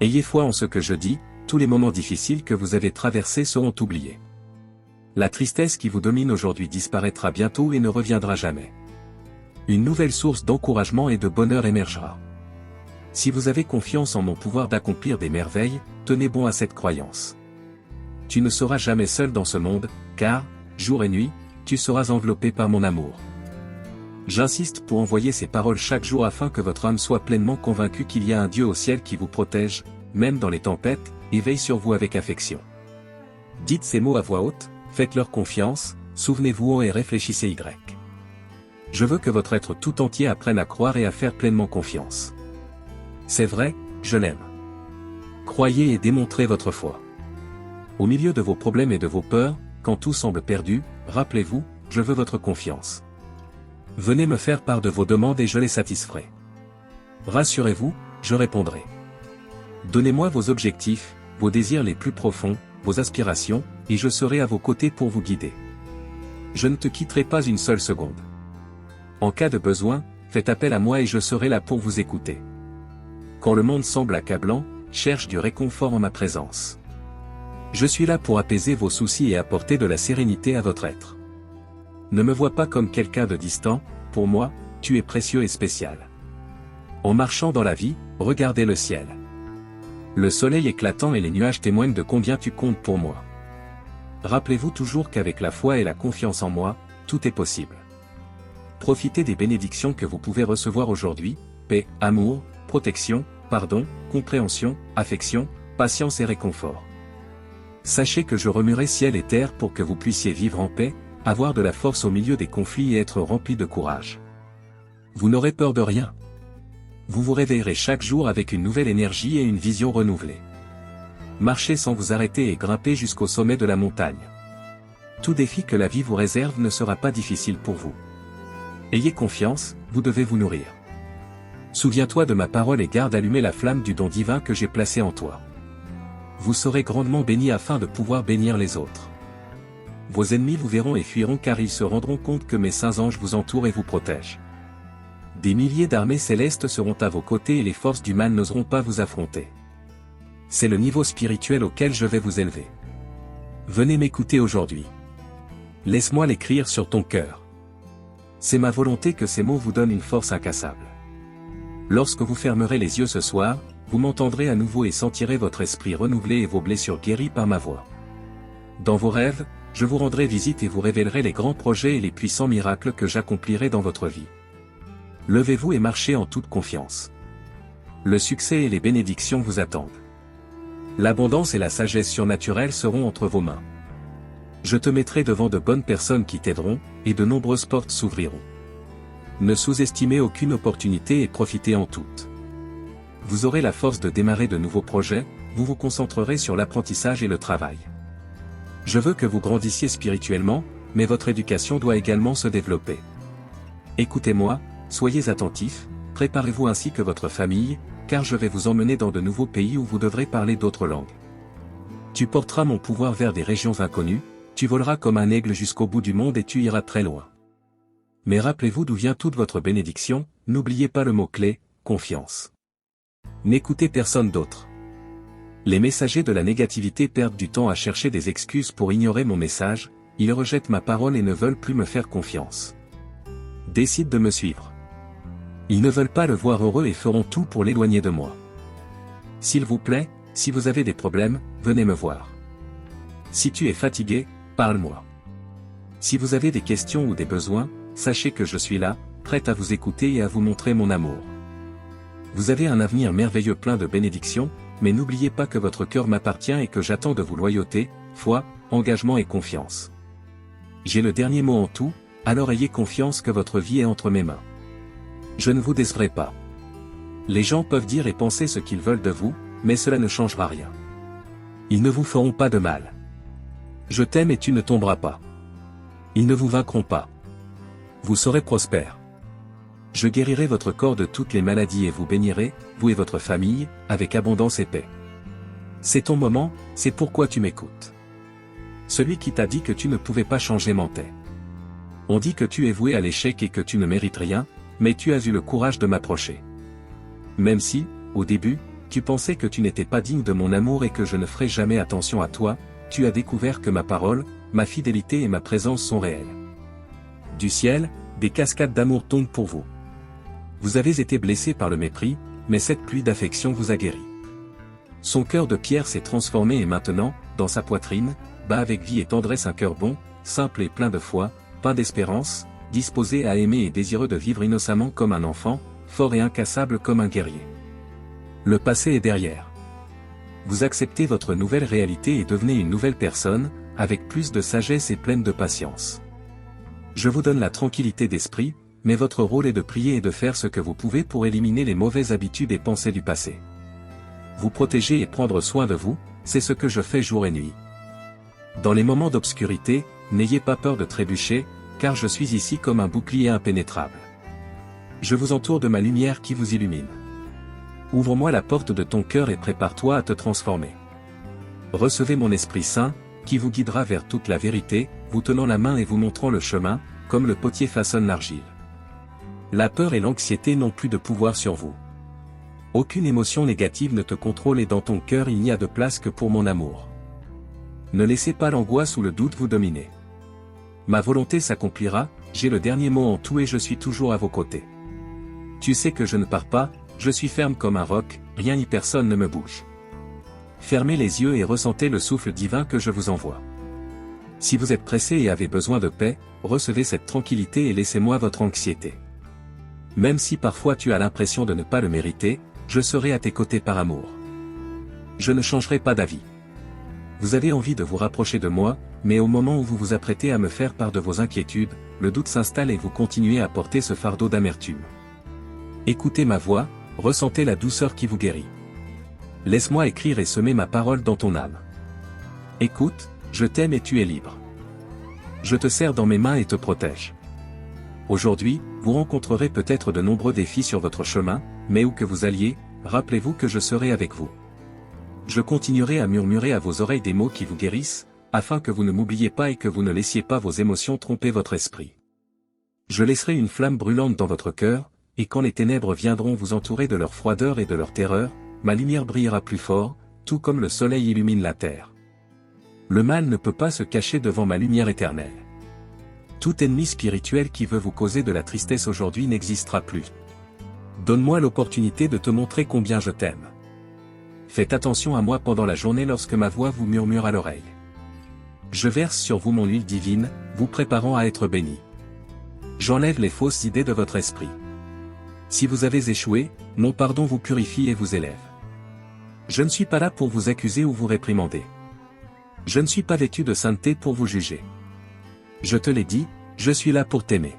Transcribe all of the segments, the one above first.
Ayez foi en ce que je dis, tous les moments difficiles que vous avez traversés seront oubliés. La tristesse qui vous domine aujourd'hui disparaîtra bientôt et ne reviendra jamais. Une nouvelle source d'encouragement et de bonheur émergera. Si vous avez confiance en mon pouvoir d'accomplir des merveilles, tenez bon à cette croyance. Tu ne seras jamais seul dans ce monde, car, jour et nuit, tu seras enveloppé par mon amour. J'insiste pour envoyer ces paroles chaque jour afin que votre âme soit pleinement convaincue qu'il y a un Dieu au ciel qui vous protège, même dans les tempêtes, et veille sur vous avec affection. Dites ces mots à voix haute, faites-leur confiance, souvenez-vous et réfléchissez Y. Je veux que votre être tout entier apprenne à croire et à faire pleinement confiance. C'est vrai, je l'aime. Croyez et démontrez votre foi. Au milieu de vos problèmes et de vos peurs, quand tout semble perdu, rappelez-vous, je veux votre confiance. Venez me faire part de vos demandes et je les satisferai. Rassurez-vous, je répondrai. Donnez-moi vos objectifs, vos désirs les plus profonds, vos aspirations, et je serai à vos côtés pour vous guider. Je ne te quitterai pas une seule seconde. En cas de besoin, faites appel à moi et je serai là pour vous écouter. Quand le monde semble accablant, cherche du réconfort en ma présence. Je suis là pour apaiser vos soucis et apporter de la sérénité à votre être. Ne me vois pas comme quelqu'un de distant, pour moi, tu es précieux et spécial. En marchant dans la vie, regardez le ciel. Le soleil éclatant et les nuages témoignent de combien tu comptes pour moi. Rappelez-vous toujours qu'avec la foi et la confiance en moi, tout est possible. Profitez des bénédictions que vous pouvez recevoir aujourd'hui, paix, amour, protection, pardon, compréhension, affection, patience et réconfort. Sachez que je remuerai ciel et terre pour que vous puissiez vivre en paix, avoir de la force au milieu des conflits et être rempli de courage. Vous n'aurez peur de rien. Vous vous réveillerez chaque jour avec une nouvelle énergie et une vision renouvelée. Marchez sans vous arrêter et grimpez jusqu'au sommet de la montagne. Tout défi que la vie vous réserve ne sera pas difficile pour vous. Ayez confiance, vous devez vous nourrir. Souviens-toi de ma parole et garde allumée la flamme du don divin que j'ai placé en toi. Vous serez grandement bénis afin de pouvoir bénir les autres. Vos ennemis vous verront et fuiront car ils se rendront compte que mes saints anges vous entourent et vous protègent. Des milliers d'armées célestes seront à vos côtés et les forces du mal n'oseront pas vous affronter. C'est le niveau spirituel auquel je vais vous élever. Venez m'écouter aujourd'hui. Laisse-moi l'écrire sur ton cœur. C'est ma volonté que ces mots vous donnent une force incassable. Lorsque vous fermerez les yeux ce soir, vous m'entendrez à nouveau et sentirez votre esprit renouvelé et vos blessures guéries par ma voix. Dans vos rêves, je vous rendrai visite et vous révélerai les grands projets et les puissants miracles que j'accomplirai dans votre vie. Levez-vous et marchez en toute confiance. Le succès et les bénédictions vous attendent. L'abondance et la sagesse surnaturelle seront entre vos mains. Je te mettrai devant de bonnes personnes qui t'aideront, et de nombreuses portes s'ouvriront. Ne sous-estimez aucune opportunité et profitez en toutes. Vous aurez la force de démarrer de nouveaux projets, vous vous concentrerez sur l'apprentissage et le travail. Je veux que vous grandissiez spirituellement, mais votre éducation doit également se développer. Écoutez-moi, soyez attentifs, préparez-vous ainsi que votre famille, car je vais vous emmener dans de nouveaux pays où vous devrez parler d'autres langues. Tu porteras mon pouvoir vers des régions inconnues, tu voleras comme un aigle jusqu'au bout du monde et tu iras très loin. Mais rappelez-vous d'où vient toute votre bénédiction, n'oubliez pas le mot-clé, confiance. N'écoutez personne d'autre. Les messagers de la négativité perdent du temps à chercher des excuses pour ignorer mon message, ils rejettent ma parole et ne veulent plus me faire confiance. Décide de me suivre. Ils ne veulent pas le voir heureux et feront tout pour l'éloigner de moi. S'il vous plaît, si vous avez des problèmes, venez me voir. Si tu es fatigué, parle-moi. Si vous avez des questions ou des besoins, sachez que je suis là, prêt à vous écouter et à vous montrer mon amour. Vous avez un avenir merveilleux plein de bénédictions, mais n'oubliez pas que votre cœur m'appartient et que j'attends de vous loyauté, foi, engagement et confiance. J'ai le dernier mot en tout, alors ayez confiance que votre vie est entre mes mains. Je ne vous décevrai pas. Les gens peuvent dire et penser ce qu'ils veulent de vous, mais cela ne changera rien. Ils ne vous feront pas de mal. Je t'aime et tu ne tomberas pas. Ils ne vous vaincront pas. Vous serez prospère. Je guérirai votre corps de toutes les maladies et vous bénirai, vous et votre famille, avec abondance et paix. C'est ton moment, c'est pourquoi tu m'écoutes. Celui qui t'a dit que tu ne pouvais pas changer mentait. On dit que tu es voué à l'échec et que tu ne mérites rien, mais tu as eu le courage de m'approcher. Même si, au début, tu pensais que tu n'étais pas digne de mon amour et que je ne ferais jamais attention à toi, tu as découvert que ma parole, ma fidélité et ma présence sont réelles. Du ciel, des cascades d'amour tombent pour vous. Vous avez été blessé par le mépris, mais cette pluie d'affection vous a guéri. Son cœur de pierre s'est transformé et maintenant, dans sa poitrine, bat avec vie et tendresse un cœur bon, simple et plein de foi, plein d'espérance, disposé à aimer et désireux de vivre innocemment comme un enfant, fort et incassable comme un guerrier. Le passé est derrière. Vous acceptez votre nouvelle réalité et devenez une nouvelle personne, avec plus de sagesse et pleine de patience. Je vous donne la tranquillité d'esprit, mais votre rôle est de prier et de faire ce que vous pouvez pour éliminer les mauvaises habitudes et pensées du passé. Vous protéger et prendre soin de vous, c'est ce que je fais jour et nuit. Dans les moments d'obscurité, n'ayez pas peur de trébucher, car je suis ici comme un bouclier impénétrable. Je vous entoure de ma lumière qui vous illumine. Ouvre-moi la porte de ton cœur et prépare-toi à te transformer. Recevez mon Esprit Saint, qui vous guidera vers toute la vérité, vous tenant la main et vous montrant le chemin, comme le potier façonne l'argile. La peur et l'anxiété n'ont plus de pouvoir sur vous. Aucune émotion négative ne te contrôle et dans ton cœur il n'y a de place que pour mon amour. Ne laissez pas l'angoisse ou le doute vous dominer. Ma volonté s'accomplira, j'ai le dernier mot en tout et je suis toujours à vos côtés. Tu sais que je ne pars pas, je suis ferme comme un roc, rien ni personne ne me bouge. Fermez les yeux et ressentez le souffle divin que je vous envoie. Si vous êtes pressé et avez besoin de paix, recevez cette tranquillité et laissez-moi votre anxiété. Même si parfois tu as l'impression de ne pas le mériter, je serai à tes côtés par amour. Je ne changerai pas d'avis. Vous avez envie de vous rapprocher de moi, mais au moment où vous vous apprêtez à me faire part de vos inquiétudes, le doute s'installe et vous continuez à porter ce fardeau d'amertume. Écoutez ma voix, ressentez la douceur qui vous guérit. Laisse-moi écrire et semer ma parole dans ton âme. Écoute, je t'aime et tu es libre. Je te serre dans mes mains et te protège. Aujourd'hui, vous rencontrerez peut-être de nombreux défis sur votre chemin, mais où que vous alliez, rappelez-vous que je serai avec vous. Je continuerai à murmurer à vos oreilles des mots qui vous guérissent, afin que vous ne m'oubliez pas et que vous ne laissiez pas vos émotions tromper votre esprit. Je laisserai une flamme brûlante dans votre cœur, et quand les ténèbres viendront vous entourer de leur froideur et de leur terreur, ma lumière brillera plus fort, tout comme le soleil illumine la terre. Le mal ne peut pas se cacher devant ma lumière éternelle. Tout ennemi spirituel qui veut vous causer de la tristesse aujourd'hui n'existera plus. Donne-moi l'opportunité de te montrer combien je t'aime. Faites attention à moi pendant la journée lorsque ma voix vous murmure à l'oreille. Je verse sur vous mon huile divine, vous préparant à être béni. J'enlève les fausses idées de votre esprit. Si vous avez échoué, mon pardon vous purifie et vous élève. Je ne suis pas là pour vous accuser ou vous réprimander. Je ne suis pas vêtu de sainteté pour vous juger. Je te l'ai dit, je suis là pour t'aimer.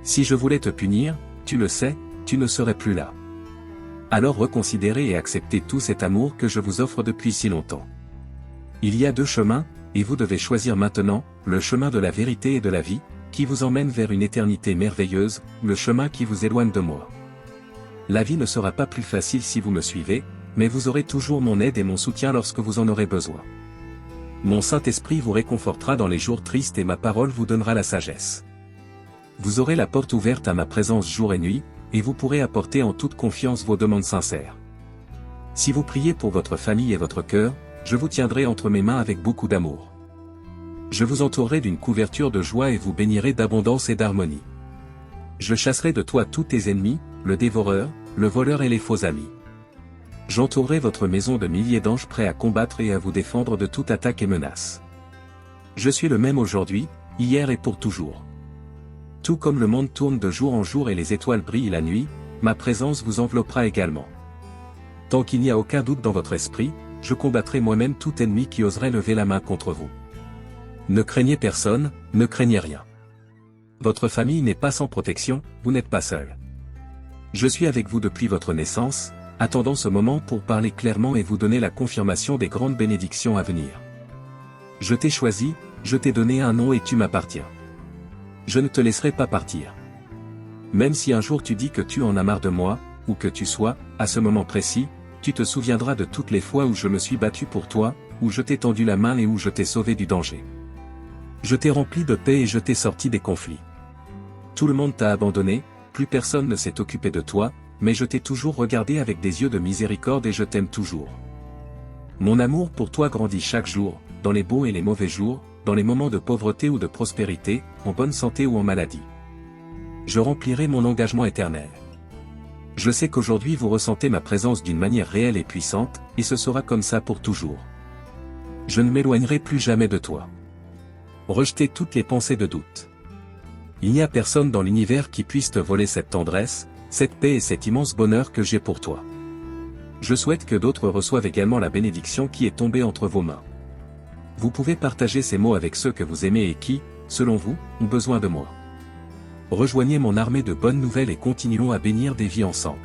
Si je voulais te punir, tu le sais, tu ne serais plus là. Alors reconsidérez et acceptez tout cet amour que je vous offre depuis si longtemps. Il y a deux chemins, et vous devez choisir maintenant, le chemin de la vérité et de la vie, qui vous emmène vers une éternité merveilleuse, le chemin qui vous éloigne de moi. La vie ne sera pas plus facile si vous me suivez, mais vous aurez toujours mon aide et mon soutien lorsque vous en aurez besoin. Mon Saint-Esprit vous réconfortera dans les jours tristes et ma parole vous donnera la sagesse. Vous aurez la porte ouverte à ma présence jour et nuit, et vous pourrez apporter en toute confiance vos demandes sincères. Si vous priez pour votre famille et votre cœur, je vous tiendrai entre mes mains avec beaucoup d'amour. Je vous entourerai d'une couverture de joie et vous bénirai d'abondance et d'harmonie. Je chasserai de toi tous tes ennemis, le dévoreur, le voleur et les faux amis. J'entourerai votre maison de milliers d'anges prêts à combattre et à vous défendre de toute attaque et menace. Je suis le même aujourd'hui, hier et pour toujours. Tout comme le monde tourne de jour en jour et les étoiles brillent la nuit, ma présence vous enveloppera également. Tant qu'il n'y a aucun doute dans votre esprit, je combattrai moi-même tout ennemi qui oserait lever la main contre vous. Ne craignez personne, ne craignez rien. Votre famille n'est pas sans protection, vous n'êtes pas seul. Je suis avec vous depuis votre naissance, attendant ce moment pour parler clairement et vous donner la confirmation des grandes bénédictions à venir. Je t'ai choisi, je t'ai donné un nom et tu m'appartiens. Je ne te laisserai pas partir. Même si un jour tu dis que tu en as marre de moi, où que tu sois, à ce moment précis, tu te souviendras de toutes les fois où je me suis battu pour toi, où je t'ai tendu la main et où je t'ai sauvé du danger. Je t'ai rempli de paix et je t'ai sorti des conflits. Tout le monde t'a abandonné, plus personne ne s'est occupé de toi, mais je t'ai toujours regardé avec des yeux de miséricorde et je t'aime toujours. Mon amour pour toi grandit chaque jour, dans les beaux et les mauvais jours, dans les moments de pauvreté ou de prospérité, en bonne santé ou en maladie. Je remplirai mon engagement éternel. Je sais qu'aujourd'hui vous ressentez ma présence d'une manière réelle et puissante, et ce sera comme ça pour toujours. Je ne m'éloignerai plus jamais de toi. Rejetez toutes les pensées de doute. Il n'y a personne dans l'univers qui puisse te voler cette tendresse, cette paix et cet immense bonheur que j'ai pour toi. Je souhaite que d'autres reçoivent également la bénédiction qui est tombée entre vos mains. Vous pouvez partager ces mots avec ceux que vous aimez et qui, selon vous, ont besoin de moi. Rejoignez mon armée de bonnes nouvelles et continuons à bénir des vies ensemble.